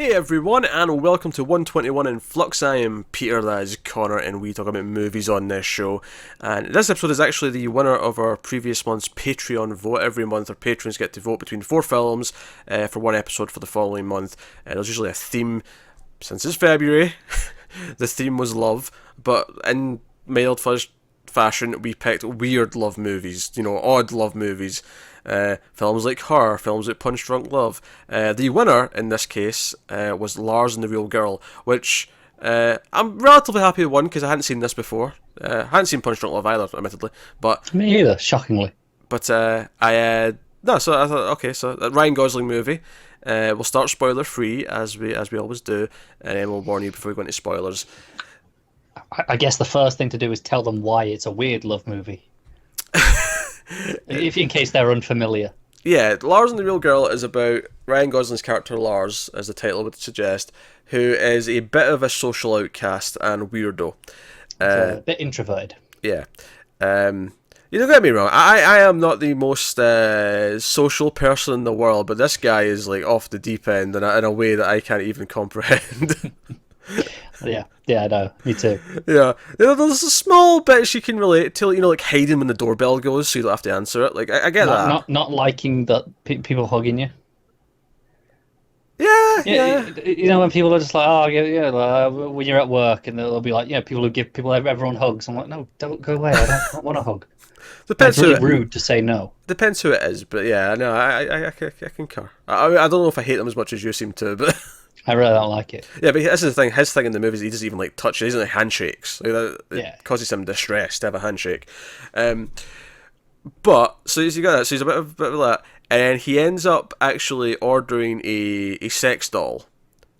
Hey everyone, and welcome to 121 in Flux. I am Peter, that is Connor, and we talk about movies on this show. And this episode is actually the winner of our previous month's Patreon vote. Every month our patrons get to vote between 4 films for one episode for the following month. There's usually a theme. Since it's February, the theme was love, but in my old fashion, we picked weird love movies, odd love movies. Films like Her, films like Punch Drunk Love. The winner in this case was Lars and the Real Girl, which I'm relatively happy with one because I hadn't seen this before. I hadn't seen Punch Drunk Love either, admittedly. But me either, shockingly. But so I thought, okay, so a Ryan Gosling movie. We'll start spoiler free as we always do, and then we'll warn you before we go into spoilers. I guess the first thing to do is tell them why it's a weird love movie. In case they're unfamiliar. Yeah, Lars and the Real Girl is about Ryan Gosling's character Lars, as the title would suggest, who is a bit of a social outcast and weirdo. A bit introverted. Yeah. You don't get me wrong, I am not the most social person in the world, but this guy is like off the deep end in a way that I can't even comprehend. Yeah, I know. Me too. Yeah, there's a small bits you can relate to, like hiding when the doorbell goes, so you don't have to answer it. Like I get that. Not liking that people hugging you. Yeah. When people are just like, oh yeah, when you're at work, and they'll be like, people who give everyone hugs. I'm like, no, don't go away. I don't want a hug. Depends. It's really rude to say no. Depends who it is, but yeah, no, I concur. I don't know if I hate them as much as you seem to, but. I really don't like it. Yeah, but this is the thing. His thing in the movies, he doesn't even like touch it. He doesn't like handshakes. It causes him distress to have a handshake. But so he's got that. So he's a bit of that, and he ends up actually ordering a sex doll,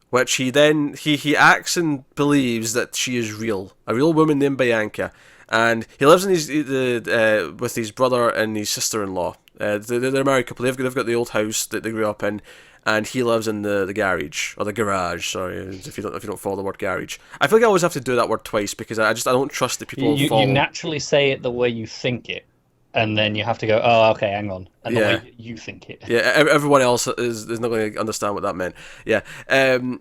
which he then he acts and believes that she is real, a real woman named Bianca, and he lives in with his brother and his sister-in-law. They're a married couple. They've got the old house that they grew up in. And he lives in the garage, or the garage. Sorry, if you don't follow the word garage. I feel like I always have to do that word twice because I don't trust the people. You naturally say it the way you think it, and then you have to go, oh, okay, hang on, and the way you think it. Yeah, everyone else is not going to understand what that meant. Yeah, and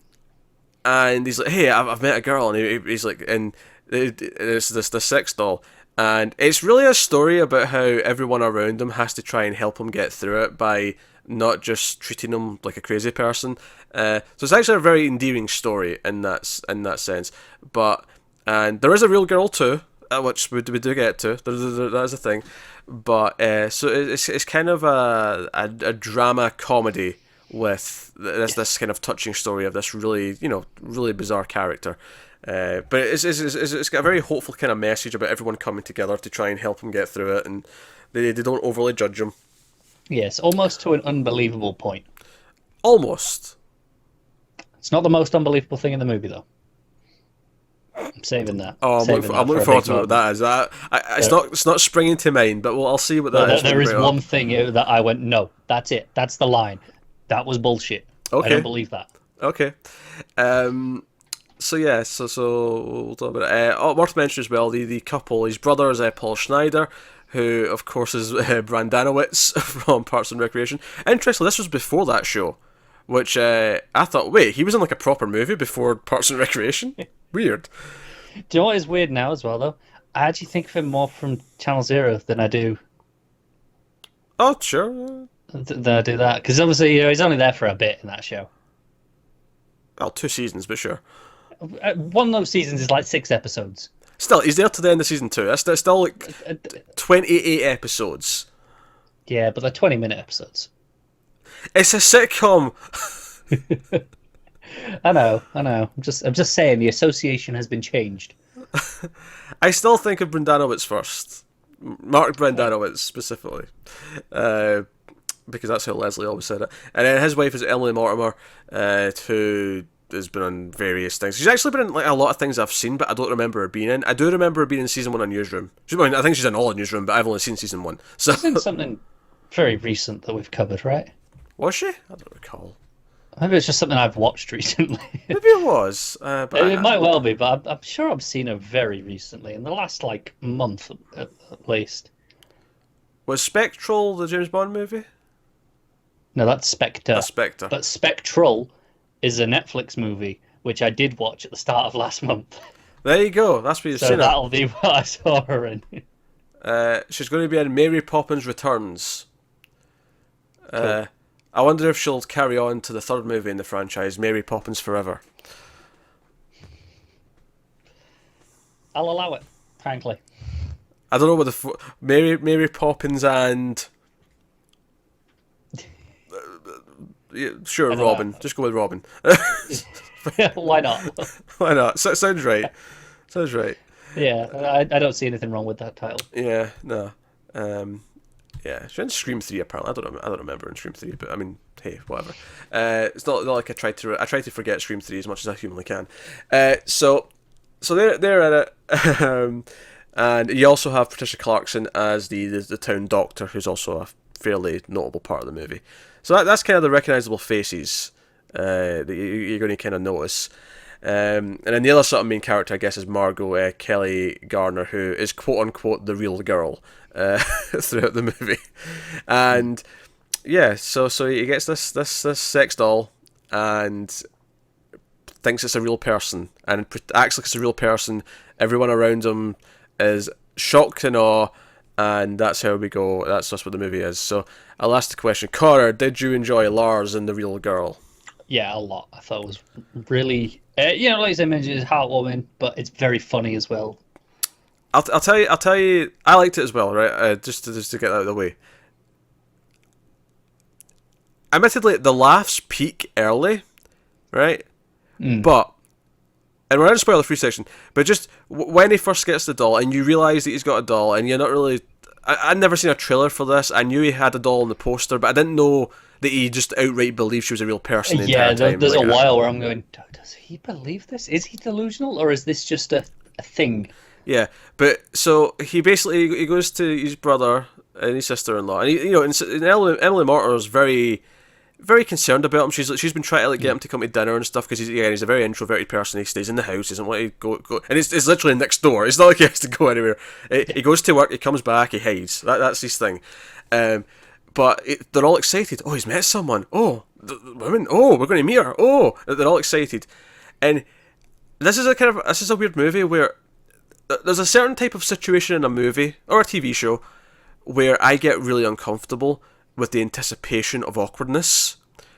he's like, hey, I've met a girl, and he's like, and it's the sex doll. And it's really a story about how everyone around him has to try and help him get through it by not just treating him like a crazy person. So it's actually a very endearing story in that sense. And there is a real girl too, which we do get to. That is a thing. But so it's kind of a drama comedy with this kind of touching story of this really really bizarre character. But it's got a very hopeful kind of message about everyone coming together to try and help him get through it, and they don't overly judge him. Yes, almost to an unbelievable point. Almost. It's not the most unbelievable thing in the movie, though. I'm saving that. Oh, I'm looking forward to what that is. It's not springing to mind, but I'll see what that is. There is one thing that I went, no, that's it. That's the line. That was bullshit. Okay. I don't believe that. Okay. So we'll talk about it. Worth mentioning as well, the couple, his brother is Paul Schneider, who of course is Brandanowitz from Parks and Recreation. Interestingly, this was before that show, which I thought, wait, he was in like a proper movie before Parks and Recreation? Weird. Do you know what is weird now as well, though? I actually think of him more from Channel Zero than I do. Oh, sure. Than I do that, because obviously he's only there for a bit in that show. Well, 2 seasons, but sure. One of those seasons is like 6 episodes. Still, he's there to the end of season 2. That's still like 28 episodes. Yeah, but they're 20-minute episodes. It's a sitcom. I know. I'm just saying the association has been changed. I still think of Brandanowitz first. Mark Brandanowitz specifically. Because that's how Leslie always said it. And then his wife is Emily Mortimer, who has been on various things. She's actually been in like a lot of things I've seen, but I don't remember her being in. I do remember her being in season 1 of Newsroom. I think she's in all of Newsroom, but I've only seen season 1. So she's in something very recent that we've covered, right? Was she? I don't recall. Maybe it's just something I've watched recently. Maybe it was. But it might well be, but I'm sure I've seen her very recently, in the last like month at least. Was Spectral the James Bond movie? No, that's Spectre. That's Spectre. But Spectral is a Netflix movie, which I did watch at the start of last month. There you go. That's what you've So seen her. that'll be what I saw her in. She's going to be in Mary Poppins Returns. Cool. I wonder if she'll carry on to the third movie in the franchise, Mary Poppins Forever. I'll allow it, frankly. I don't know what Mary Poppins and yeah, sure, Robin. Just go with Robin. Why not? Why not? Sounds right. Sounds right. Yeah, I don't see anything wrong with that title. Yeah, no. Yeah, she's in Scream 3 apparently. I don't remember in Scream 3, but I mean, hey, whatever. It's not like I try to forget Scream 3 as much as I humanly can. So they're at it. And you also have Patricia Clarkson as the town doctor, who's also a fairly notable part of the movie. So that's kind of the recognisable faces that you're going to kind of notice. And then the other sort of main character, I guess, is Margot Kelli Garner, who is quote unquote the real girl throughout the movie. And yeah, so he gets this sex doll and thinks it's a real person and acts like it's a real person. Everyone around him is shocked and awe, and that's how we go. That's just what the movie is. So I'll ask the question, Connor, did you enjoy Lars and the Real Girl? Yeah, a lot. I thought it was really, like I mentioned, it's heartwarming, but it's very funny as well. I'll tell you, I liked it as well, right? Just to get that out of the way. Admittedly, the laughs peak early, right? But, and we're in a spoiler-free section, but just when he first gets the doll and you realise that he's got a doll and you're not really... I'd never seen a trailer for this. I knew he had a doll in the poster, but I didn't know that he just outright believed she was a real person the entire time. There's a while where I'm going, does he believe this? Is he delusional, or is this just a thing? Yeah, but so he goes to his brother and his sister-in-law, and Emily Mortimer is very, very concerned about him. She's been trying to get him to come to dinner and stuff because he's a very introverted person. He stays in the house, doesn't want to go, and it's literally next door. It's not like he has to go anywhere. He goes to work, he comes back, he hides. That's his thing. But they're all excited. Oh, he's met someone. Oh, the women. Oh, we're going to meet her. Oh, they're all excited, and this is a weird movie where there's a certain type of situation in a movie or a TV show where I get really uncomfortable with the anticipation of awkwardness,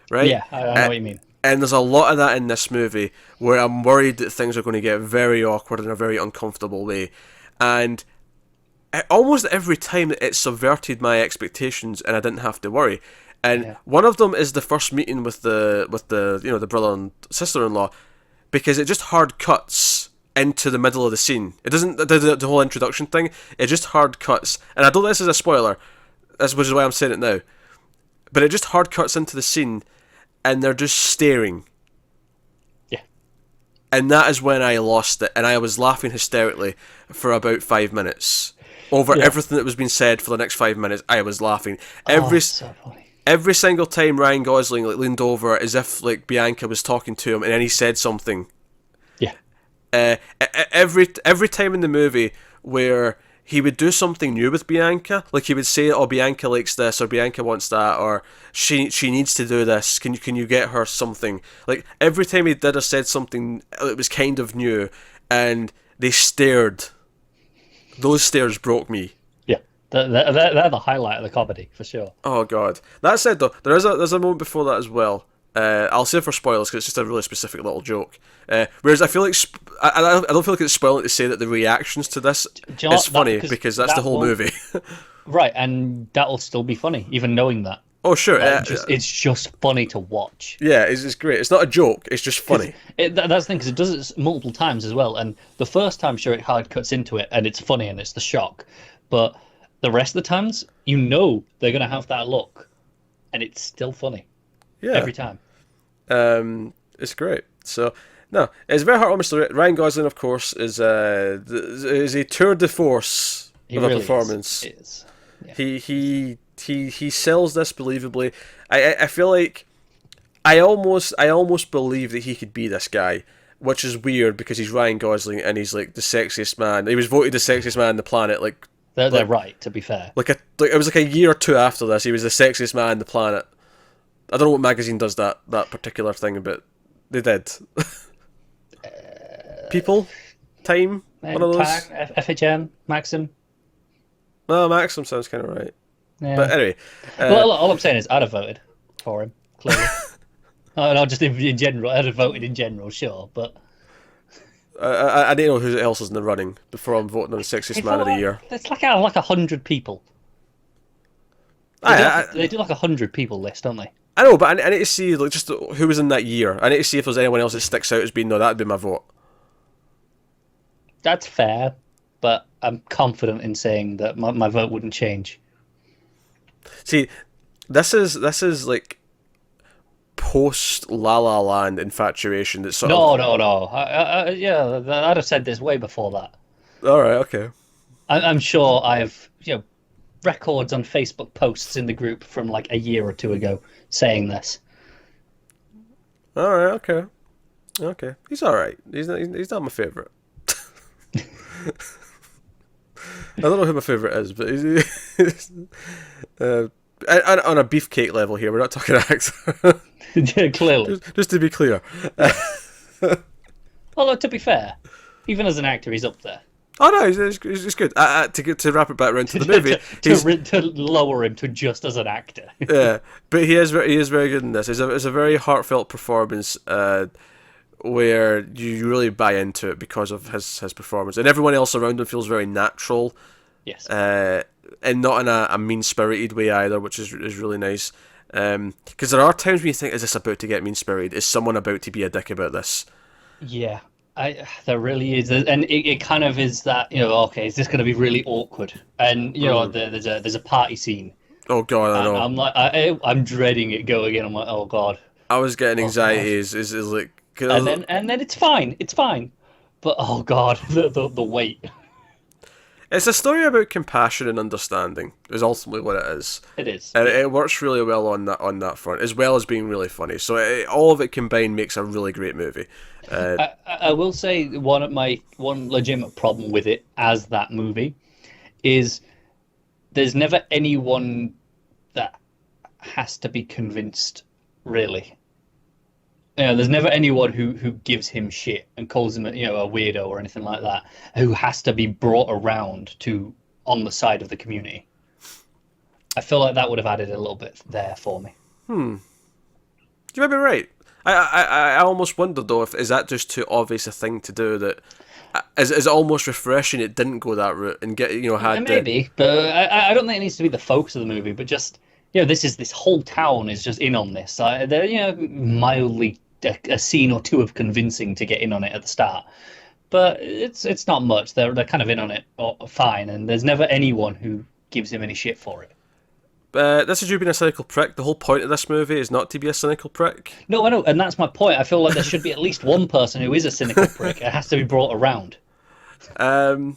right? Yeah, I know what you mean. And there's a lot of that in this movie where I'm worried that things are going to get very awkward in a very uncomfortable way. And almost every time it subverted my expectations and I didn't have to worry. And one of them is the first meeting with the the brother and sister-in-law, because it just hard cuts into the middle of the scene. It doesn't the whole introduction thing. It just hard cuts, and I don't know this is a spoiler, which is why I'm saying it now. But it just hard cuts into the scene, and they're just staring. Yeah. And that is when I lost it, and I was laughing hysterically for about 5 minutes over everything that was being said for the next 5 minutes. I was laughing So funny. every single time Ryan Gosling leaned over as if Bianca was talking to him, and then he said something. Every time in the movie where he would do something new with Bianca, like he would say, "Oh, Bianca likes this," or "Bianca wants that," or "She needs to do this. Can you get her something?" Like every time he did or said something, it was kind of new, and they stared. Those stares broke me. Yeah, they're the highlight of the comedy for sure. Oh god. That said though, there's a moment before that as well. I'll save for spoilers because it's just a really specific little joke. Whereas I feel like I don't feel like it's spoiling to say that the reactions to this is funny because that's the whole movie. Right, and that'll still be funny even knowing that. Oh sure, it's just funny to watch. Yeah, it's great. It's not a joke. It's just funny. That's the thing, because it does it multiple times as well. And the first time, sure, it hard cuts into it and it's funny and it's the shock. But the rest of the times, they're gonna have that look, and it's still funny. Yeah, every time. It's great. So no, it's a very heartwarming story. Ryan Gosling, of course, is a tour de force of a performance. It is. Yeah. He sells this believably. I feel like I almost believe that he could be this guy, which is weird because he's Ryan Gosling and he's like the sexiest man. He was voted the sexiest man on the planet. They're right, to be fair. It was like a year or two after this. He was the sexiest man on the planet. I don't know what magazine does that particular thing, but They did. People, time, one of those. FHM, Maxim. No, Maxim sounds kind of right. Yeah. But anyway, well, all I'm saying is I'd have voted for him. Clearly, not just in general. I'd have voted in general, sure, but I don't know who else is in the running before I'm voting on the Sexiest Man of the Year. It's like out of like 100 people. They do like 100 people list, don't they? I know, but I need to see like just who was in that year. I need to see if there's anyone else that sticks out as being, no, that'd be my vote. That's fair, but I'm confident in saying that my vote wouldn't change. See, this is like post La La Land infatuation. That's sort of... No. Yeah, I'd have said this way before that. All right, okay. I'm sure I have records on Facebook posts in the group from like a year or two ago saying this. All right, okay. He's all right. He's not my favorite. I don't know who my favourite is, but he's on a beefcake level here. We're not talking actor. Yeah, clearly. Just to be clear. Although, to be fair, even as an actor, he's up there. Oh no, he's good. To wrap it back around to the movie, to lower him to just as an actor. Yeah, but he is very good in this. It's a very heartfelt performance. Where you really buy into it because of his performance, and everyone else around him feels very natural. Yes. And not in a mean-spirited way either, which is really nice. Because there are times when you think, is this about to get mean-spirited? Is someone about to be a dick about this? Yeah, there really is, and it kind of is that, okay, is this going to be really awkward? And there's a party scene. Oh god, I know. I'm like, I'm dreading it going in. I'm like, oh god. I was getting anxiety. Is like. And then it's fine, but oh god, the weight. It's a story about compassion and understanding. Is ultimately what it is. It is, and it works really well on that front, as well as being really funny. So all of it combined makes a really great movie. I will say one legitimate problem with it as that movie is there's never anyone that has to be convinced, really. There's never anyone who gives him shit and calls him a weirdo or anything like that, who has to be brought around to on the side of the community. I feel like that would have added a little bit there for me. You might be right. I almost wondered though, is that just too obvious a thing to do, that is it almost refreshing it didn't go that route and get had maybe, but I don't think it needs to be the focus of the movie, but just this whole town is just in on this. They're mildly a scene or two of convincing to get in on it at the start, but it's not much. They're kind of in on it fine, and there's never anyone who gives him any shit for it. This is you being a cynical prick. The whole point of this movie is not to be a cynical prick. No, I know, and that's my point. I feel like there should be at least one person who is a cynical prick. It has to be brought around. It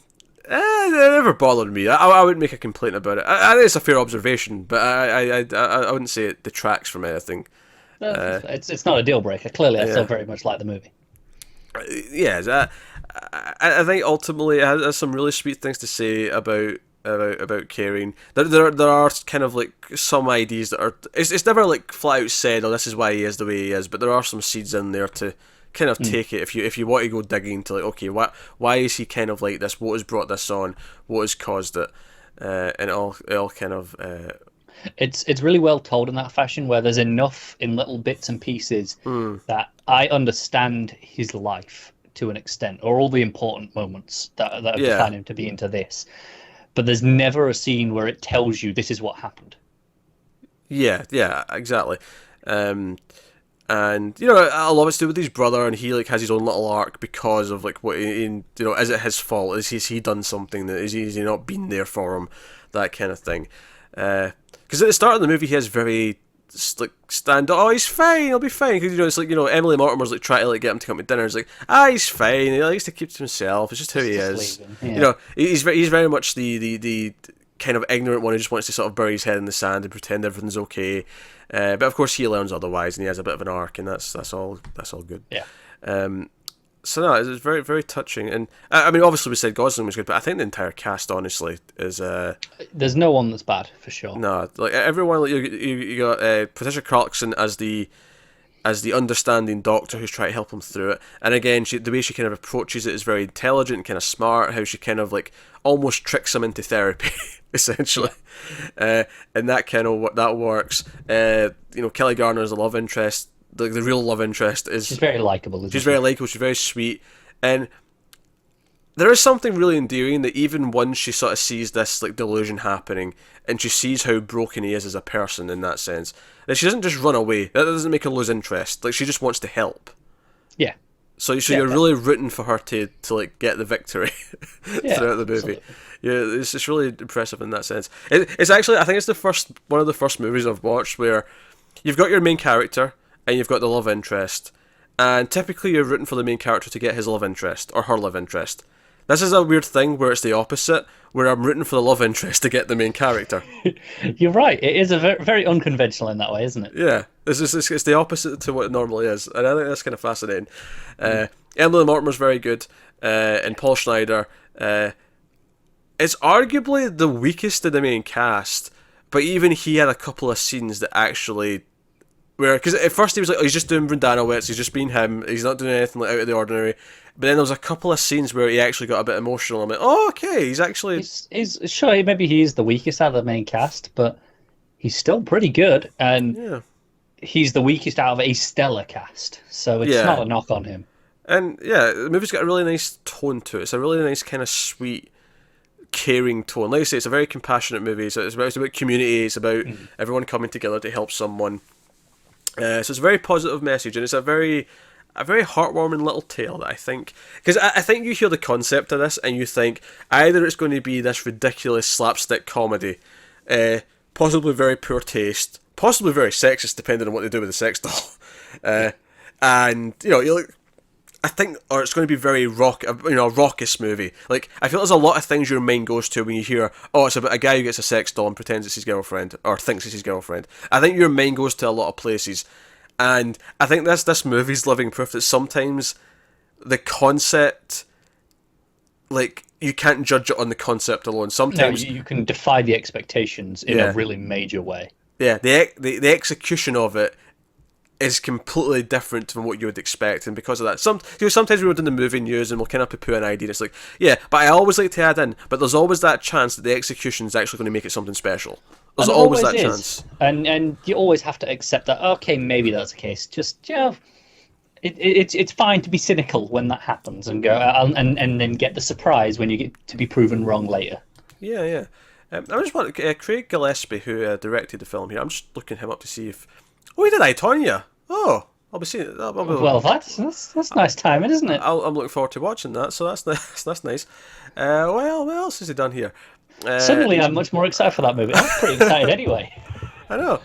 never bothered me. I wouldn't make a complaint about it. I think it's a fair observation, but I wouldn't say it detracts from anything. It's not a deal breaker. Clearly, I still very much like the movie. Yeah, I think ultimately it has some really sweet things to say about caring. There are kind of like some ideas that are. It's never like flat out said, oh, this is why he is the way he is, but there are some seeds in there to kind of take it if you want to go digging into like, okay, why is he kind of like this? What has brought this on? What has caused it? And it all kind of. It's really well told in that fashion, where there's enough in little bits and pieces that I understand his life to an extent, or all the important moments that define him to be into this. But there's never a scene where it tells you this is what happened. Yeah, exactly. And a lot of it's to do with his brother, and he like has his own little arc because of like what is it his fault? Is he done something that is he not been there for him? That kind of thing. Because at the start of the movie, he has very like he's fine, he'll be fine. Because it's like Emily Mortimer's like trying to like get him to come to dinner. It's like he's fine. He likes to keep to himself. It's just who he is. Yeah. He's very much the kind of ignorant one who just wants to sort of bury his head in the sand and pretend everything's okay. But of course he learns otherwise, and he has a bit of an arc, and that's all good. Yeah. So no, it's very, very touching, and I mean, obviously we said Gosling was good, but I think the entire cast, honestly, is. There's no one that's bad for sure. No, like everyone, like you got Patricia Clarkson as the as the understanding doctor who's trying to help him through it. And again, the way she kind of approaches it is very intelligent, kind of smart. How she kind of like almost tricks him into therapy, essentially. And that kind of that works. Kelli Garner is a love interest. The real love interest is she's very likable. She's very likable. She's very sweet, and there is something really endearing that even once she sort of sees this like delusion happening, and she sees how broken he is as a person in that sense, that she doesn't just run away. That doesn't make her lose interest. Like, she just wants to help. Yeah. So you're really rooting for her to like get the victory throughout the movie. Absolutely. Yeah, it's really impressive in that sense. It's actually, I think it's one of the first movies I've watched where you've got your main character and you've got the love interest, and typically you're rooting for the main character to get his love interest or her love interest. This is a weird thing where it's the opposite, where I'm rooting for the love interest to get the main character. You're right. It is a very, very unconventional in that way, isn't it? Yeah, it's the opposite to what it normally is, and I think that's kind of fascinating. Emily Mortimer's very good, and Paul Schneider. It's arguably the weakest of the main cast, but even he had a couple of scenes that actually... Because at first he was like, he's just doing Brandanowitz, he's just being him, he's not doing anything like out of the ordinary. But then there was a couple of scenes where he actually got a bit emotional. I'm like, oh, okay, he's actually... He's sure, maybe he is the weakest out of the main cast, but he's still pretty good, and he's the weakest out of a stellar cast, so it's not a knock on him. And yeah, the movie's got a really nice tone to it. It's a really nice kind of sweet, caring tone. Like I say, it's a very compassionate movie. So it's about community, it's about everyone coming together to help someone. So it's a very positive message, and it's a very heartwarming little tale that I think... Because I think you hear the concept of this, and you think either it's going to be this ridiculous slapstick comedy, possibly very poor taste, possibly very sexist, depending on what they do with the sex doll. And, you're like... I think, or it's going to be very a raucous movie. Like, I feel there's a lot of things your mind goes to when you hear, oh, it's about a guy who gets a sex doll and pretends it's his girlfriend, or thinks it's his girlfriend. I think your mind goes to a lot of places, and I think this movie's living proof that sometimes the concept, like, you can't judge it on the concept alone. Sometimes you can defy the expectations in a really major way. Yeah, the execution of it is completely different from what you would expect, and because of that, sometimes we were doing the movie news and we'll kind of poo-poo an idea, and it's like, yeah, but I always like to add in, but there's always that chance that the execution is actually going to make it something special. There's always that chance, and you always have to accept that. Okay, maybe that's the case. Just it's fine to be cynical when that happens, and go and then get the surprise when you get to be proven wrong later. Yeah. I just want Craig Gillespie, who directed the film here. I'm just looking him up to see if. Oh, he did I, Tonya. Oh, I'll be seeing it. Well, that's nice timing, isn't it? I'm looking forward to watching that. So that's nice. Well, what else has he done here? Suddenly, I'm much more excited for that movie. I'm pretty excited anyway. I know.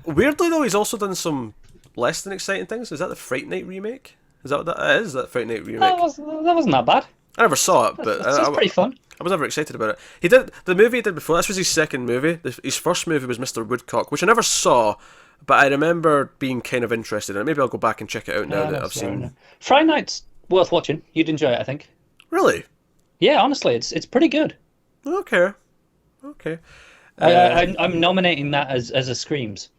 Weirdly though, he's also done some less than exciting things. Is that the Fright Night remake? Is that what that is? That Fright Night remake? That wasn't that bad. I never saw it, but it's pretty fun. I was never excited about it. He did the movie he did before. This was his second movie. His first movie was Mr. Woodcock, which I never saw. But I remember being kind of interested in it. Maybe I'll go back and check it out now that I've seen. Friday Night's worth watching. You'd enjoy it, I think. Really? Yeah, honestly, it's pretty good. Okay. I'm nominating that as a Screams.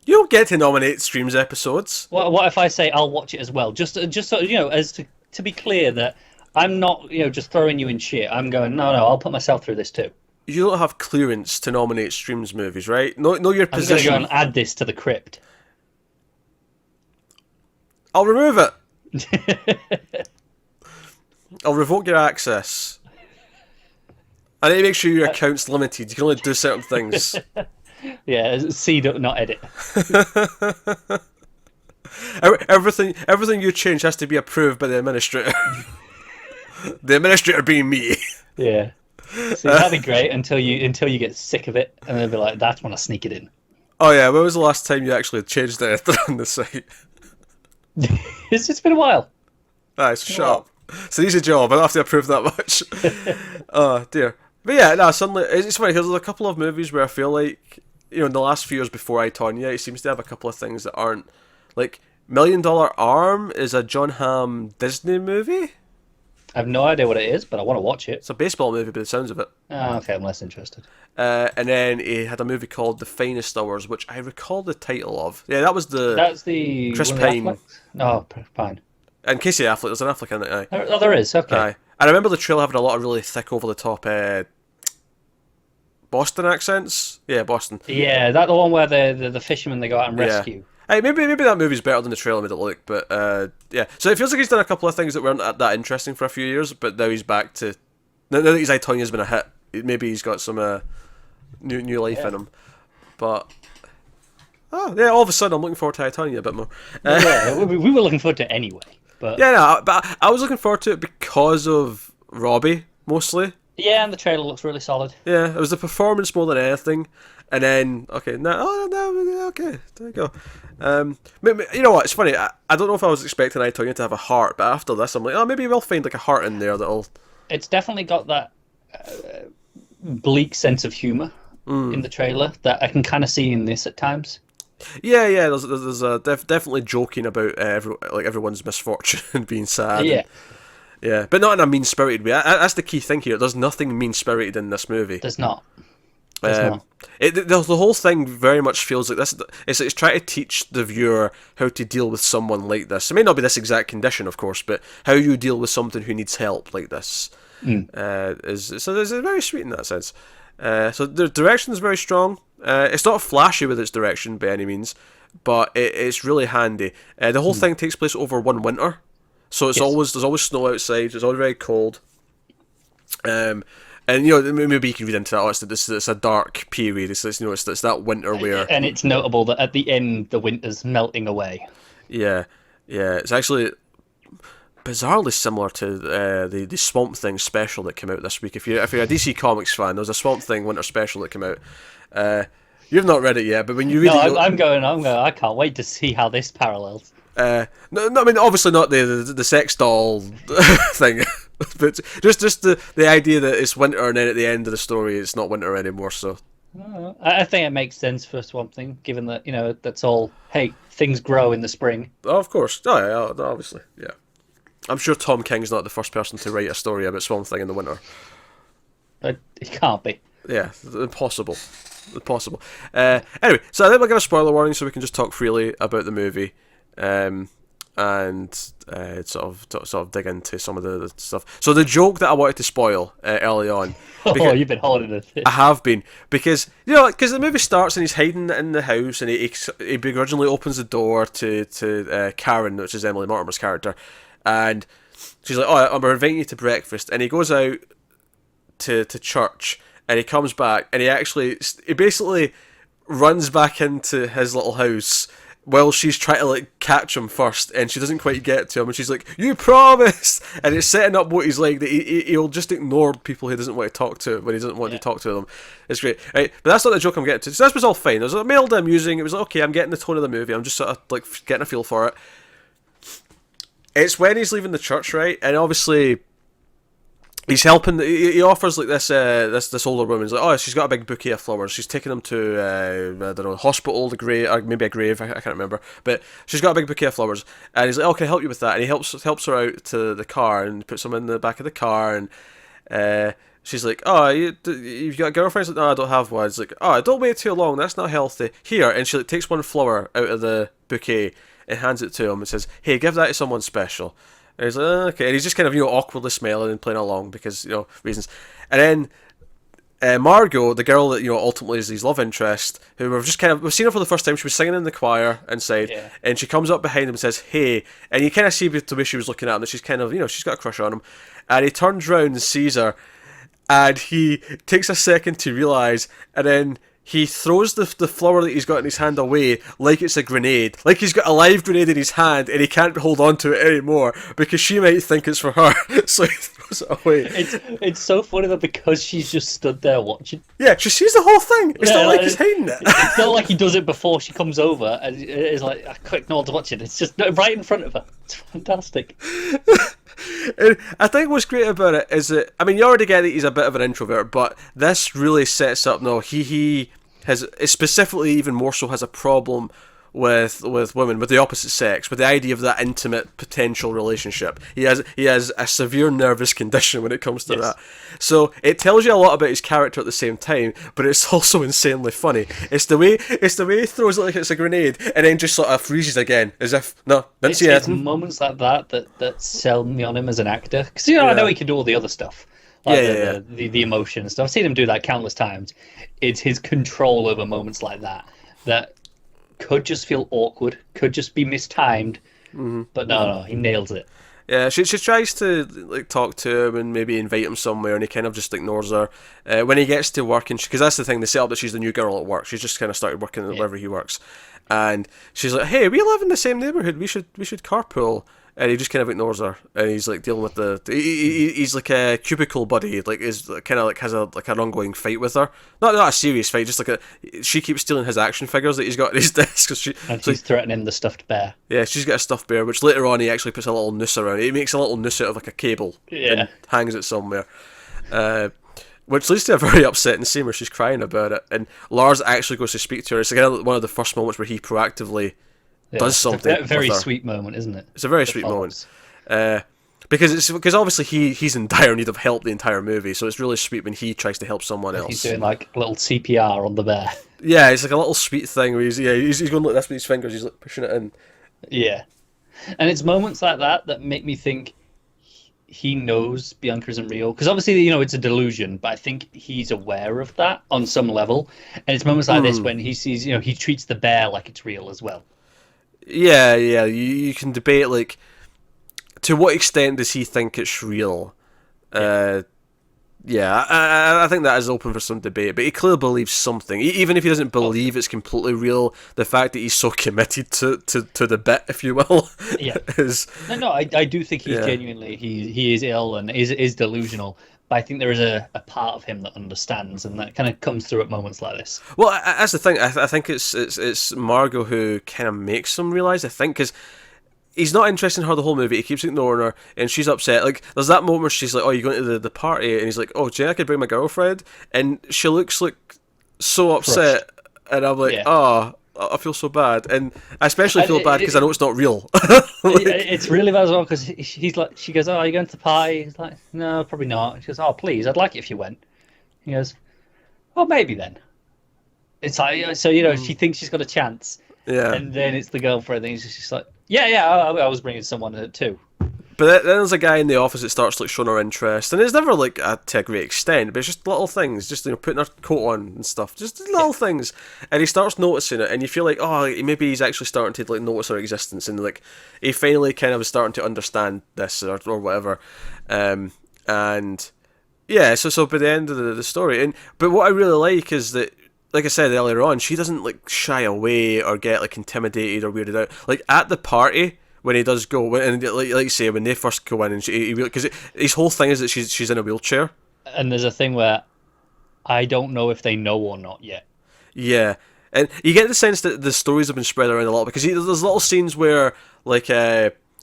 You don't get to nominate Screams episodes. What if I say I'll watch it as well? Just so as to be clear that I'm not just throwing you in shit. I'm going no. I'll put myself through this too. You don't have clearance to nominate Screams movies, right? Know your position. I'm going to go and add this to the crypt. I'll remove it. I'll revoke your access. I need to make sure your account's limited. You can only do certain things. Yeah, see, not edit. Everything you change has to be approved by the administrator. The administrator being me. Yeah. See, that'd be great until you get sick of it, and they'll be like, "That's when I sneak it in." Oh yeah, when was the last time you actually changed anything on the site? It's been a while. Nice, shut up. It's an easy job. I don't have to approve that much. Oh dear. But yeah, suddenly it's funny because there's a couple of movies where I feel like in the last few years before I, Tonya, it seems to have a couple of things that aren't like $1 Million Arm is a John Hamm Disney movie. I have no idea what it is, but I want to watch it. It's a baseball movie by the sounds of it. Oh, okay, I'm less interested. And then he had a movie called The Finest Hours, which I recall the title of. Yeah, that was That's the Chris one of the Pine. Afflecks? No, Pine. And Casey Affleck. There's an Affleck in it. Aye. Oh, there is. Okay. Aye. I remember the trailer having a lot of really thick, over the top Boston accents. Yeah, Boston. Yeah, that the one where the fishermen they go out and rescue. Hey, maybe that movie's better than the trailer made it look, but yeah. So it feels like he's done a couple of things that weren't that interesting for a few years, but now he's back to. Now that his I, Tonya's been a hit, maybe he's got some new life in him. But yeah, all of a sudden I'm looking forward to I, Tonya a bit more. Yeah, we were looking forward to it anyway. But Yeah, no, but I was looking forward to it because of Robbie mostly. yeah, and the trailer looks really solid. Yeah, it was the performance more than anything. And then, okay, okay, there you go. You know what? It's funny. I don't know if I was expecting I, Tonya to have a heart, but after this, I'm like, oh, maybe we'll find like a heart in there that'll. It's definitely got that bleak sense of humor in the trailer that I can kind of see in this at times. Yeah. There's definitely joking about everyone's misfortune and being sad. Yeah, Yeah, but not in a mean-spirited way. That's the key thing here. There's nothing mean-spirited in this movie. there's not. There's not. The whole thing very much feels like this. It's trying to teach the viewer how to deal with someone like this. It may not be this exact condition, of course, but how you deal with someone who needs help like this is very sweet in that sense. So the direction is very strong. It's not flashy with its direction by any means, but it's really handy. The whole thing takes place over one winter, so there's always snow outside. It's always very cold. And maybe you can read into that. Oh, it's a dark period. It's that winter where. And it's notable that at the end the winter's melting away. Yeah. It's actually bizarrely similar to the Swamp Thing special that came out this week. If you're a DC Comics fan, there was a Swamp Thing winter special that came out. You've not read it yet, but when you read it, I'm going. I can't wait to see how this parallels. No, I mean obviously not the sex doll thing, but just the idea that it's winter and then at the end of the story it's not winter anymore. So I think it makes sense for Swamp Thing, given that that's all. Hey, things grow in the spring. Oh, of course, obviously, yeah. I'm sure Tom King's not the first person to write a story about Swamp Thing in the winter. It can't be. Yeah, impossible. Anyway, so I think we'll give a spoiler warning so we can just talk freely about the movie. And sort of dig into some of the stuff. So the joke that I wanted to spoil early on. You've been holding it. I have been because the movie starts and he's hiding in the house and he begrudgingly opens the door to Karen, which is Emily Mortimer's character, and she's like, "Oh, I'm inviting you to breakfast," and he goes out to church and he comes back and he basically runs back into his little house. Well, she's trying to catch him first, and she doesn't quite get to him, and she's like, "You promised!" And it's setting up what he's like, that he'll just ignore people he doesn't want to talk to when he doesn't want to talk to them. It's great, right? But that's not the joke I'm getting to. So this was all fine. It was mild amusing. It was okay. I'm getting the tone of the movie. I'm just sort of getting a feel for it. It's when he's leaving the church, right? And obviously, he's helping. He offers this older woman. He's like, oh, she's got a big bouquet of flowers. She's taking them to I don't know, hospital, the grave, or maybe a grave. I can't remember. But she's got a big bouquet of flowers, and he's like, oh, can I help you with that? And he helps her out to the car and puts them in the back of the car. And she's like, oh, you've got a girlfriend? He's like, no, I don't have one. It's like, oh, don't wait too long. That's not healthy. Here, and she takes one flower out of the bouquet and hands it to him and says, hey, give that to someone special. And he's like, okay, and he's just kind of awkwardly smiling and playing along because reasons. And then Margot, the girl that ultimately is his love interest, who we've seen her for the first time. She was singing in the choir inside, and she comes up behind him and says, "Hey," and you kind of see the way she was looking at him that she's kind of she's got a crush on him, and he turns around and sees her, and he takes a second to realise, and then he throws the flower that he's got in his hand away like it's a grenade. Like he's got a live grenade in his hand and he can't hold on to it anymore because she might think it's for her. So he throws it away. It's so funny that because she's just stood there watching. Yeah, she sees the whole thing. It's not like he's hiding it. It's not like he does it before she comes over and it's like, I quick nod to watch it. It's just right in front of her. It's fantastic. And I think what's great about it is that, I mean, you already get that he's a bit of an introvert, but this really sets up, he has specifically even more so has a problem with women, with the opposite sex, with the idea of that intimate potential relationship. He has a severe nervous condition when it comes to that. So it tells you a lot about his character at the same time, but it's also insanely funny. It's the way he throws it like it's a grenade and then just sort of freezes again, as if no, didn't see it. It's moments like that sell me on him as an actor, because I know he can do all the other stuff. Like the emotion and stuff. I've seen him do that countless times. It's his control over moments like that could just feel awkward, could just be mistimed, but no, he nails it. Yeah, she tries to like talk to him and maybe invite him somewhere, and he kind of just ignores her. When he gets to work, and because that's the thing, they set up that she's the new girl at work. She's just kind of started working wherever he works, and she's like, "Hey, we live in the same neighborhood. We should carpool." And he just kind of ignores her, and he's like dealing with he's like a cubicle buddy, like is kind of like has an ongoing fight with her. Not a serious fight, just like she keeps stealing his action figures that he's got at his desk. And she's threatening the stuffed bear. Yeah, she's got a stuffed bear, which later on he actually puts a little noose around it. He makes a little noose out of like a cable and hangs it somewhere. Which leads to a very upsetting scene where she's crying about it, and Lars actually goes to speak to her. It's again one of the first moments where he proactively does something. It's a very sweet moment, isn't it? It's a very sweet moment. Because obviously he's in dire need of help the entire movie, so it's really sweet when he tries to help someone else. He's doing like a little CPR on the bear. Yeah, it's like a little sweet thing where he's going like this with his fingers, he's like pushing it in. Yeah, and it's moments like that make me think he knows Bianca isn't real, because obviously it's a delusion, but I think he's aware of that on some level. And it's moments like this when he sees he treats the bear like it's real as well. Yeah, you can debate, like, to what extent does he think it's real? I think that is open for some debate, but he clearly believes something. Even if he doesn't believe it's completely real, the fact that he's so committed to the bit, if you will, is... No, I do think he's genuinely, he is ill and is delusional. But I think there is a part of him that understands, and that kind of comes through at moments like this. Well, that's the thing. I think it's Margot who kind of makes him realise, I think, because he's not interested in her the whole movie. He keeps ignoring her, and she's upset. Like, there's that moment where she's like, "Oh, you're going to the party?" And he's like, "Oh, do you think I could bring my girlfriend?" And she looks like so upset, and I'm like, "Oh, I feel so bad," and I especially feel bad because I know it's not real. It's really bad as well, because he's like, she goes, "Oh, are you going to the party?" He's like, "No, probably not." She goes, "Oh, please, I'd like it if you went." He goes, "Oh, maybe then." It's like, so she thinks she's got a chance, and then it's the girlfriend, and he's just like, "Yeah, I was bringing someone too." But then there's a guy in the office that starts like showing her interest, and it's never like to a great extent, but it's just little things, just putting her coat on and stuff, just little things, and he starts noticing it, and you feel like, oh, maybe he's actually starting to like notice her existence, and like he finally kind of is starting to understand this or whatever, and yeah, so by the end of the story, but what I really like is that, like I said earlier on, she doesn't like shy away or get like intimidated or weirded out. Like at the party, when he does go, and like you say, when they first go in, and because his whole thing is that she's in a wheelchair. And there's a thing where I don't know if they know or not yet. Yeah, and you get the sense that the stories have been spread around a lot, because there's little scenes where like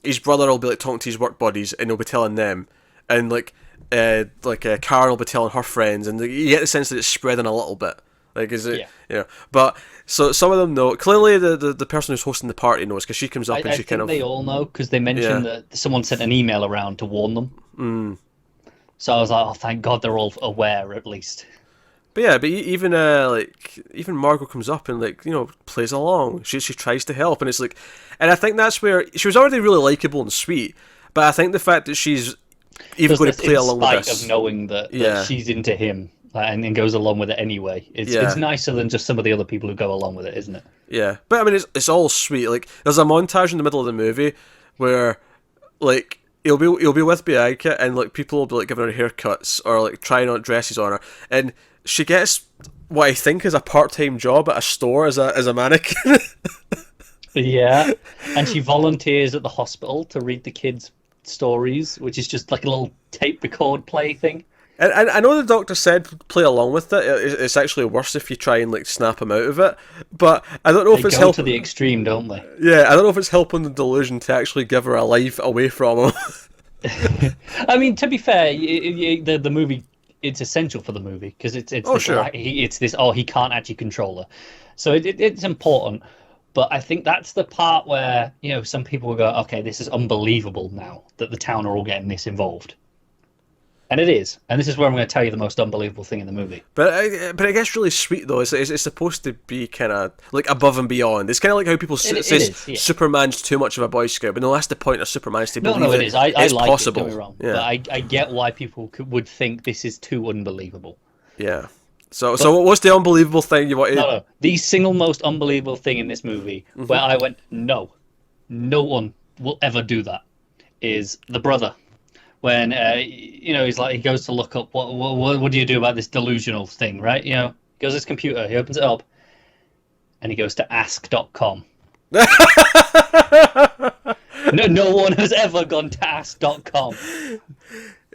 his brother will be like talking to his work buddies, and he'll be telling them, and Karen will be telling her friends, and you get the sense that it's spreading a little bit. Like, is it? Yeah. But so some of them know. Clearly, the person who's hosting the party knows, because she comes up and she kind of. They all know, because they mentioned that someone sent an email around to warn them. So I was like, oh, thank God they're all aware at least. But yeah, even Margot comes up and plays along. She tries to help, and it's like, and I think that's where she was already really likable and sweet. But I think the fact that she's even going to play along with this, of knowing that she's into him. And goes along with it anyway. It's nicer than just some of the other people who go along with it, isn't it? Yeah, but I mean, it's all sweet. Like, there's a montage in the middle of the movie where, like, he'll be with Bianca, and like people will be like giving her haircuts or like trying on dresses on her, and she gets what I think is a part-time job at a store as a mannequin. Yeah, and she volunteers at the hospital to read the kids' stories, which is just like a little tape record play thing. And I know the doctor said play along with it. It's actually worse if you try and like snap him out of it. But I don't know if it's helping. To the extreme, don't they? Yeah, I don't know if it's helping the delusion to actually give her a life away from him. I mean, to be fair, the movie, it's essential for the movie, because it's he can't actually control her, so it's important. But I think that's the part where, some people will go, okay, this is unbelievable now that the town are all getting this involved. And it is. And this is where I'm going to tell you the most unbelievable thing in the movie. But it gets really sweet, though. It's supposed to be kind of, like, above and beyond. It's kind of like how people say Superman's too much of a Boy Scout, but no, that's the point of Superman, is to believe it is. I it's like possible. It, don't get me wrong. Yeah. But I get why people would think this is too unbelievable. Yeah. So what's the unbelievable thing you wanted? No. The single most unbelievable thing in this movie, where I went, no one will ever do that, is the brother. When he's like, he goes to look up what do you do about this delusional thing, right? He goes to his computer, he opens it up, and he goes to ask.com. No one has ever gone to ask.com.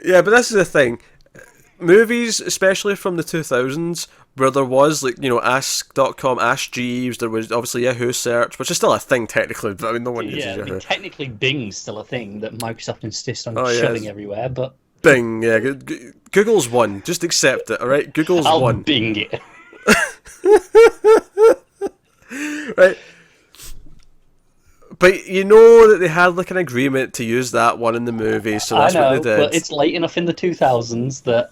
Yeah, but this is the thing. Movies, especially from the 2000s, where there was, like, ask.com, Ask Jeeves, there was obviously Yahoo Search, which is still a thing technically, but I mean, no one uses Yahoo. Technically Bing's still a thing that Microsoft insists on shoving everywhere, but... Bing, yeah. Google's one. Just accept it, alright? Google's I'll one. Bing it. Right. But you know that they had, like, an agreement to use that one in the movie, so that's what they did. But it's late enough in the 2000s that...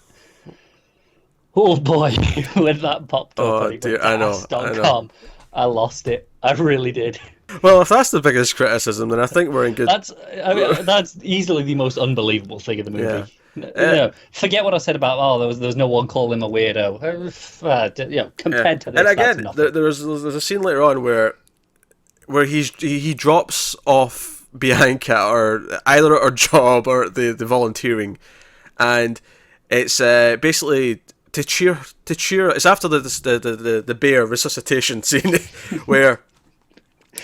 Oh boy, when that popped up, oh dear, I know. I lost it. I really did. Well, if that's the biggest criticism, then I think we're in good. That's easily the most unbelievable thing in the movie. Yeah. Forget what I said about there was no one calling him a weirdo. Compared to this, and again, that's nothing. there's a scene later on where he drops off Bianca or either at her job or the volunteering, and it's basically. To cheer. It's after the bear resuscitation scene where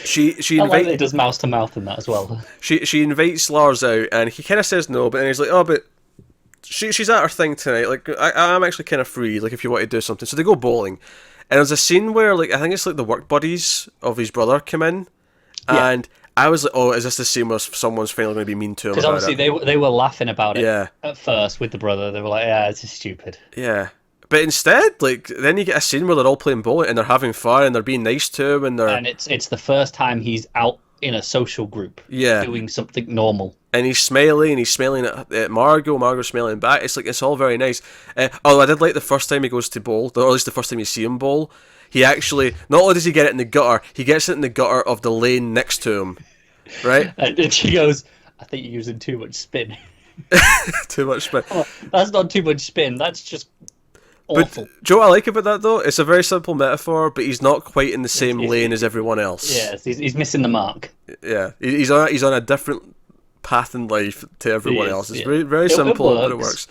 she invites. It does mouse to mouth in that as well. She invites Lars out, and he kind of says no, but then he's like, oh, but she's at her thing tonight. Like, I'm actually kind of free. Like, if you want to do something, so they go bowling, and there's a scene where, like, I think it's like the work buddies of his brother come in, and I was like, oh, is this the scene where someone's finally going to be mean to him? Because obviously they were laughing about it at first with the brother. They were like, yeah, it's just stupid. Yeah. But instead, like, then you get a scene where they're all playing bowling and they're having fun and they're being nice to him and it's the first time he's out in a social group doing something normal. And he's smiling at Margot's smiling back. It's like, it's all very nice. Although I did like the first time he goes to bowl, or at least the first time you see him bowl, he actually, not only does he get it in the gutter, he gets it in the gutter of the lane next to him. Right? And she goes, I think you're using too much spin. Too much spin. Oh, that's not too much spin, that's just awful. But do you know what I like about that, though? It's a very simple metaphor, but he's not quite in the same lane as everyone else. Yes, he's missing the mark. Yeah, he's on a different path in life to everyone else. It's very, very simple, but it works.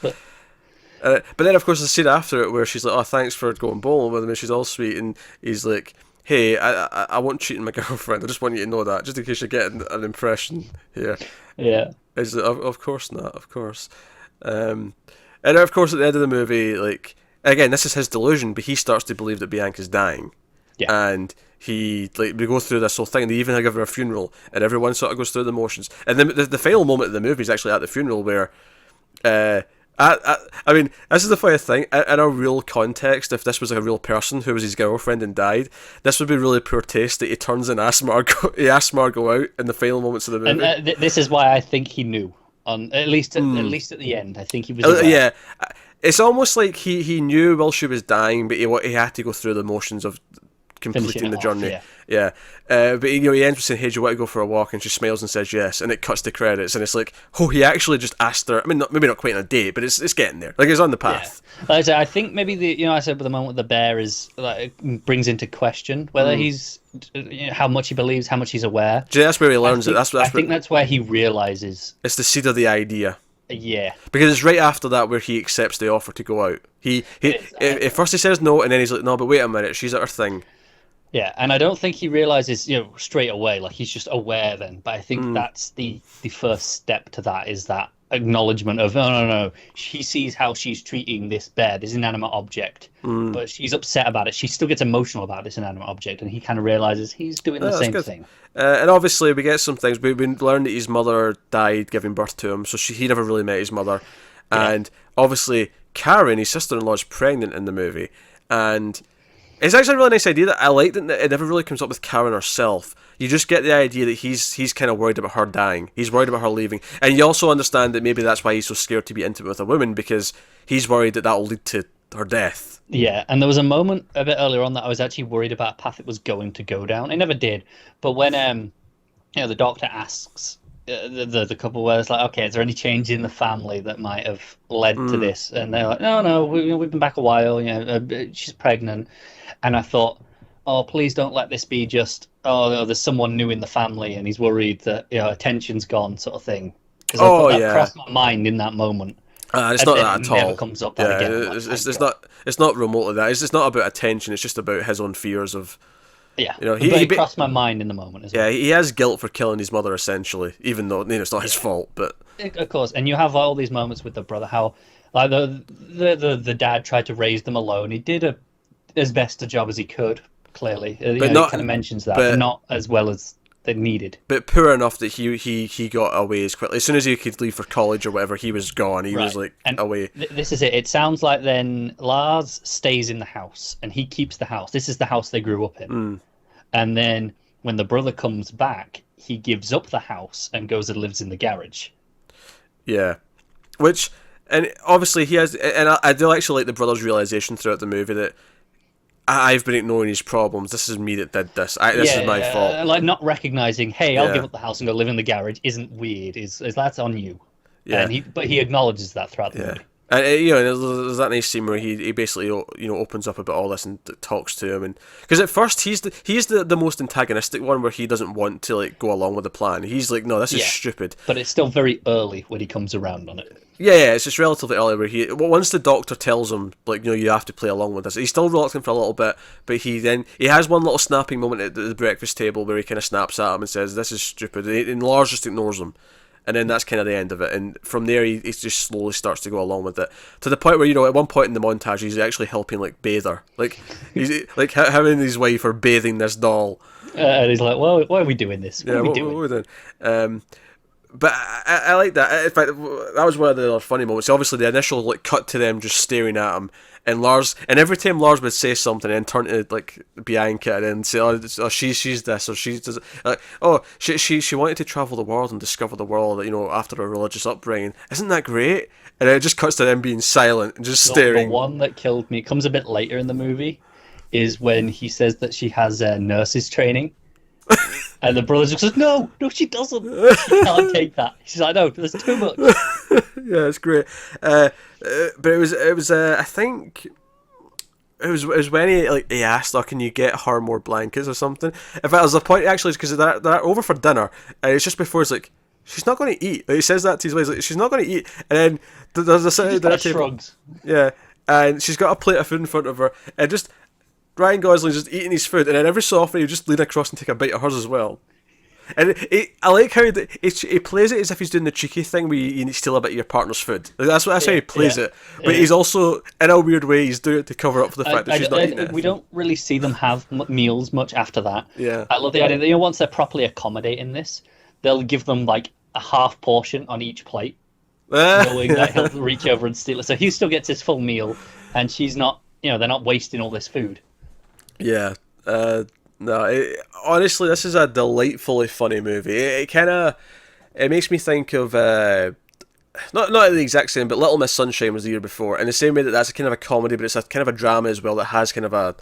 But then, of course, the scene after it where she's like, oh, thanks for going bowling with him, and she's all sweet, and he's like, hey, I won't cheat on my girlfriend, I just want you to know that, just in case you're getting an impression here. Yeah. He's like, of course not, of course. And of course, at the end of the movie, like, again, this is his delusion, but he starts to believe that Bianca's dying. Yeah. And we go through this whole thing, they even give her a funeral, and everyone sort of goes through the motions. And then the final moment of the movie is actually at the funeral where, I mean, this is the funny thing, in a real context, if this was like a real person who was his girlfriend and died, this would be really poor taste that he turns and asks Margot out in the final moments of the movie. And this is why I think he knew, at least at the end, I think he was aware. Yeah. It's almost like he knew while she was dying, but he had to go through the motions of completing the journey. Yeah. But he ends with saying, hey, do you want to go for a walk? And she smiles and says yes, and it cuts to credits, and it's like, oh, he actually just asked her. I mean, maybe not quite on a date, but it's getting there. Like, it's on the path. Yeah. Like I said, I think maybe I said, but the moment with the bear is like brings into question whether he's how much he believes, how much he's aware. That's where he learns it. I think that's where he realizes it's the seed of the idea. Yeah, because it's right after that where he accepts the offer to go out. At first he says no, and then he's like, no, but wait a minute, she's at her thing. Yeah, and I don't think he realizes, straight away. Like, he's just aware then. But I think that's the first step to that, is that acknowledgement of no. She sees how she's treating this bear, this inanimate object, but she's upset about it. She still gets emotional about this inanimate object, and he kind of realizes he's doing the same thing. And obviously, we get some things. We learned that his mother died giving birth to him, so he never really met his mother. And obviously, Karen, his sister-in-law, is pregnant in the movie, and It's actually a really nice idea that I like that it never really comes up with Karen herself. You just get the idea that he's kind of worried about her dying. He's worried about her leaving. And you also understand that maybe that's why he's so scared to be intimate with a woman, because he's worried that will lead to her death. Yeah, and there was a moment a bit earlier on that I was actually worried about a path it was going to go down. It never did. But when the doctor asks the couple, where it's like, okay, is there any change in the family that might have led to this? And they're like, no, we've been back a while. She's pregnant. And I thought, oh, please don't let this be just, there's someone new in the family and he's worried that attention's gone, sort of thing. Because I thought that crossed my mind in that moment. It's not that at all. It never comes up that again. It's not remotely that. It's not about attention. It's just about his own fears of. Yeah, he crossed my mind in the moment as well. Yeah, he has guilt for killing his mother, essentially, even though it's not his fault. But of course, and you have all these moments with the brother, how like the dad tried to raise them alone. He did as best a job as he could. Clearly, he kind of mentions that, but not as well as they needed. But poor enough that he got away as quickly. As soon as he could leave for college or whatever, he was gone. He was away. This is it. It sounds like then Lars stays in the house and he keeps the house. This is the house they grew up in. And then when the brother comes back, he gives up the house and goes and lives in the garage. Yeah, and obviously he has, and I do actually like the brother's realization throughout the movie that I've been ignoring his problems. This is me that did this. This is my fault. Like not recognizing, hey, I'll give up the house and go live in the garage isn't weird. Is that's on you. Yeah. But he acknowledges that throughout the movie. And there's that nice scene where he basically opens up about all this and talks to him, and because at first he's the most antagonistic one, where he doesn't want to like go along with the plan. He's like, no, this is stupid. But it's still very early when he comes around on it. Yeah, it's just relatively early where once the doctor tells him like you have to play along with this, he's still reluctant for a little bit, but he has one little snapping moment at the breakfast table where he kind of snaps at him and says this is stupid, and Lars just ignores him. And then that's kind of the end of it. And from there, he just slowly starts to go along with it. To the point where, at one point in the montage, he's actually helping, like, bathe her. Like, him and his wife are bathing this doll. And he's like, well, why are we doing this? What are we doing? But I like that. In fact, that was one of the funny moments. Obviously, the initial, like, cut to them just staring at him. And every time Lars would say something and turn to like Bianca and say, "Oh, she's this or she's this," like, "Oh, she wanted to travel the world and discover the world, after a religious upbringing. Isn't that great?" And it just cuts to them being silent and just staring. The one that killed me comes a bit later in the movie, is when he says that she has nurses training, and the brother just says, "No, she doesn't. She can't take that." She's like, "No, there's too much." Yeah, it's great. But it was I think it was when he asked, "Can you get her more blankets or something?" In fact, there's a point actually because they're over for dinner, and it's just before it's like, she's not going to eat. Like, he says that to his wife, like, she's not going to eat, and then there's a sitting dinner table. Shrugs. Yeah, and she's got a plate of food in front of her, and just Ryan Gosling's just eating his food, and then every so often he'll just lean across and take a bite of hers as well. And I like how he plays it as if he's doing the cheeky thing where you steal a bit of your partner's food. That's how he plays it. But he's also, in a weird way, he's doing it to cover up for the fact that she's not eating it. We don't really see them have meals much after that. Yeah. I love the idea that once they're properly accommodating this, they'll give them like a half portion on each plate, knowing that he'll reach over and steal it. So he still gets his full meal, and she's not. They're not wasting all this food. Yeah. No, honestly, this is a delightfully funny movie. It makes me think of not the exact same, but Little Miss Sunshine was the year before, in the same way that's a kind of a comedy, but it's a kind of a drama as well that has kind of a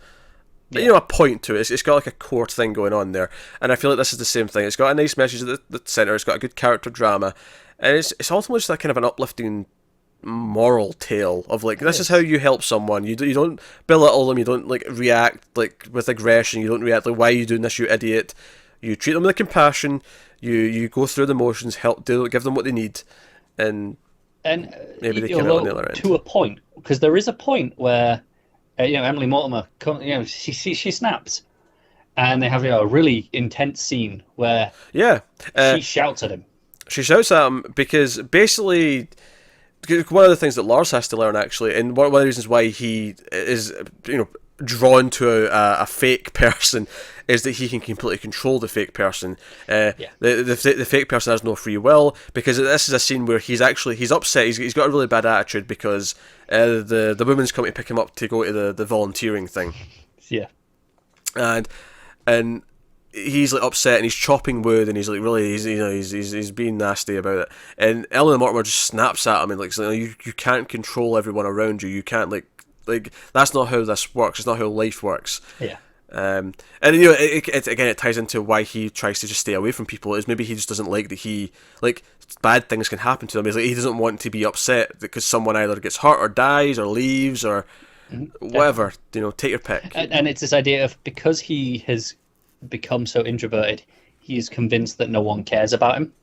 point to it. It's got like a core thing going on there, and I feel like this is the same thing. It's got a nice message at the center. It's got a good character drama, and it's ultimately just a kind of an uplifting moral tale of like, this is how you help someone. You don't belittle them, you don't like react like with aggression, you don't react like, why are you doing this, you idiot. You treat them with compassion, you go through the motions, give them what they need, and maybe they come out on the other end. To a point, because there is a point where Emily Mortimer she snaps, and they have a really intense scene where she shouts at him. She shouts at him because basically, one of the things that Lars has to learn, actually, and one of the reasons why he is, drawn to a fake person, is that he can completely control the fake person. The fake person has no free will, because this is a scene where he's upset. He's got a really bad attitude because the woman's come to pick him up to go to the volunteering thing. Yeah. And he's like upset and he's chopping wood and he's like really he's being nasty about it, and Ellen and Mortimer just snaps at him and like you can't control everyone around you, you can't like that's not how this works, it's not how life works. Yeah. And you know it ties into why he tries to just stay away from people, is maybe he just doesn't like that he like bad things can happen to him. He's like, he doesn't want to be upset because someone either gets hurt or dies or leaves or whatever, you know, take your pick. And it's this idea of, because he has become so introverted, he is convinced that no one cares about him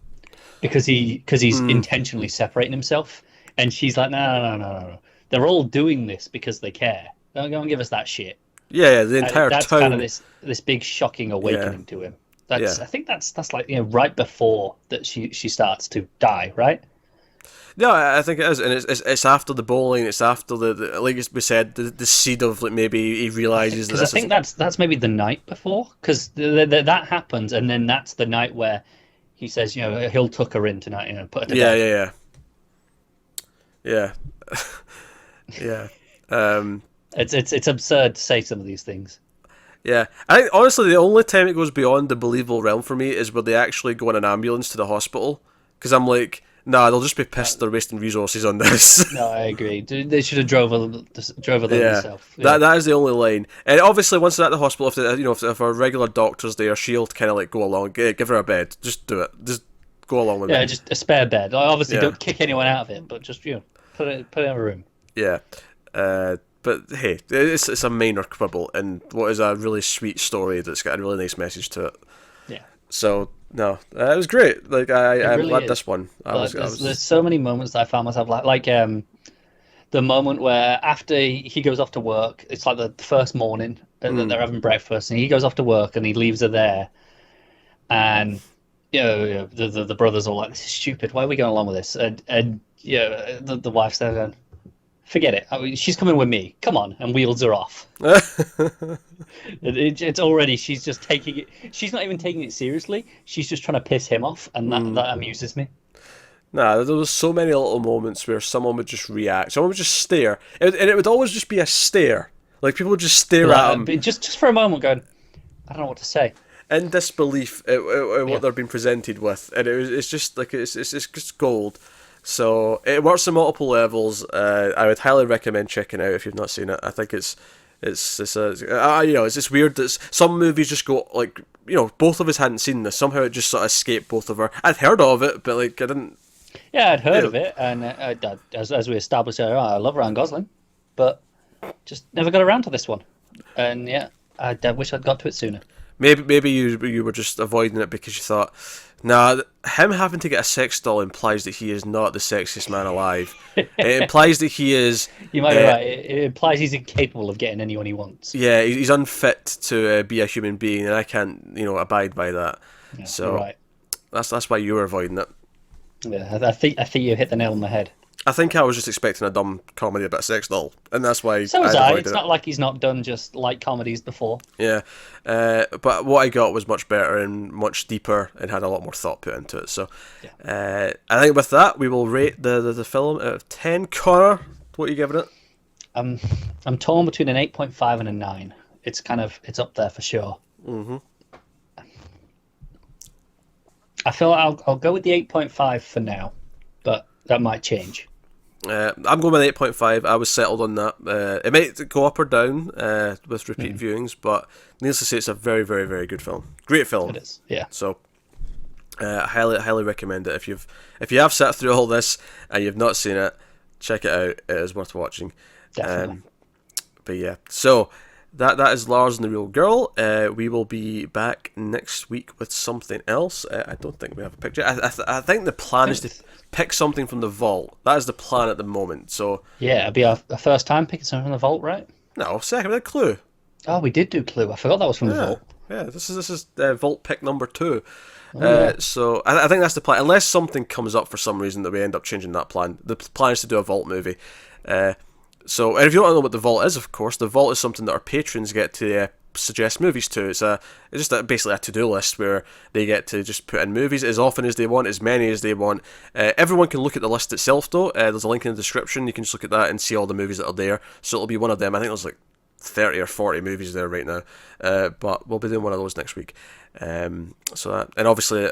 because he's intentionally separating himself. And she's like, no. They're all doing this because they care. Don't go and give us that shit. Yeah, the entire that's town. Kind of this big shocking awakening to him. I think that's like, you know, right before that she starts to die, right? No, I think it is, and it's after the bowling. It's after the like we said, the seed of like maybe he realizes that. Because I think that's maybe the night before, because that happens, and then that's the night where he says, you know, he'll tuck her in tonight, you know, put her to bed. Yeah. It's absurd to say some of these things. Yeah, I think honestly the only time it goes beyond the believable realm for me is where they actually go in an ambulance to the hospital, because I'm like, nah, they'll just be pissed they're wasting resources on this. No, I agree. They should have drove her themselves. Yeah. That is the only line. And obviously, once they're at the hospital, if our regular doctor's there, she'll kind of like go along, give her a bed, just do it, just go along with it. Yeah, just a spare bed. Obviously, don't kick anyone out of it, but just, you know, put it in a room. Yeah. But hey, it's a minor quibble in what is a really sweet story that's got a really nice message to it. Yeah. So no, it was great. Like I'm really glad is. this one. There's so many moments that I found myself like the moment where after he goes off to work, it's like the first morning that they're having breakfast, and he goes off to work and he leaves her there, and you know the brothers are like, this is stupid. Why are we going along with this? And you know, the wife's there going, forget it. I mean, she's coming with me. Come on, and wheels her off. It's already, she's just taking it. She's not even taking it seriously. She's just trying to piss him off, and that amuses me. Nah, there was so many little moments where someone would just react. Someone would just stare, and it would always just be a stare. Like people would just stare at him, just for a moment, going, I don't know what to say. In disbelief at what they're being presented with, and it's just like it's just gold. So it works on multiple levels. I would highly recommend checking it out if you've not seen it. I think it's just weird that some movies just go like, you know, both of us hadn't seen this. Somehow it just sort of escaped both of our. I'd heard of it, but like I didn't. Yeah, I'd heard of it, and as we established earlier, I love Ryan Gosling, but just never got around to this one. And yeah, I wish I'd got to it sooner. Maybe you were just avoiding it because you thought, nah, him having to get a sex doll implies that he is not the sexiest man alive. It implies that he is. You might be right. It implies he's incapable of getting anyone he wants. Yeah, he's unfit to be a human being, and I can't, abide by that. Yeah, so right. That's why you were avoiding it. Yeah, I think you hit the nail on the head. I think I was just expecting a dumb comedy about a sex doll, and that's why. So was I. It's not like he's not done just light comedies before. Yeah, but what I got was much better and much deeper, and had a lot more thought put into it. So, I think with that we will rate the film out of 10. Connor, what are you giving it? I'm torn between an 8.5 and a 9. It's up there for sure. Mm-hmm. I feel I'll go with the 8.5 for now, but that might change. I'm going with 8.5. I was settled on that. It might go up or down with repeat viewings, but needless to say, it's a very, very, very good film. Great film. It is, yeah. So, highly recommend it. If you have sat through all this and you've not seen it, check it out. It is worth watching. Definitely. But yeah, so that is Lars and the Real Girl. We will be back next week with something else. I don't think we have a picture. I think the plan is to pick something from the vault. That is the plan at the moment. So yeah, it'd be our first time picking something from the vault, right? No, second, a Clue. Oh, we did do Clue. I forgot that was from the vault. Yeah, this is vault pick number 2. Yeah. So I think that's the plan. Unless something comes up for some reason that we end up changing that plan. The plan is to do a vault movie. So, and if you don't know what the vault is, of course, the vault is something that our patrons get to suggest movies to. It's just basically a to-do list where they get to just put in movies as often as they want, as many as they want. Everyone can look at the list itself, though. There's a link in the description. You can just look at that and see all the movies that are there. So it'll be one of them. I think there's like 30 or 40 movies there right now, but we'll be doing one of those next week. So that, and obviously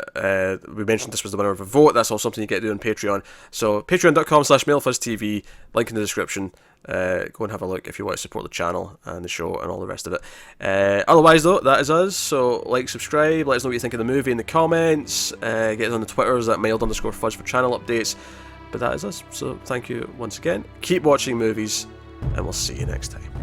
we mentioned this was the winner of a vote. That's all something you get to do on Patreon. So patreon.com/MailFuzzTV, link in the description. Go and have a look if you want to support the channel and the show and all the rest of it. Otherwise though, that is us. So like, subscribe, let us know what you think of the movie in the comments, get us on the Twitters at @mailed_fuzz for channel updates. But that is us. So thank you once again, keep watching movies, and we'll see you next time.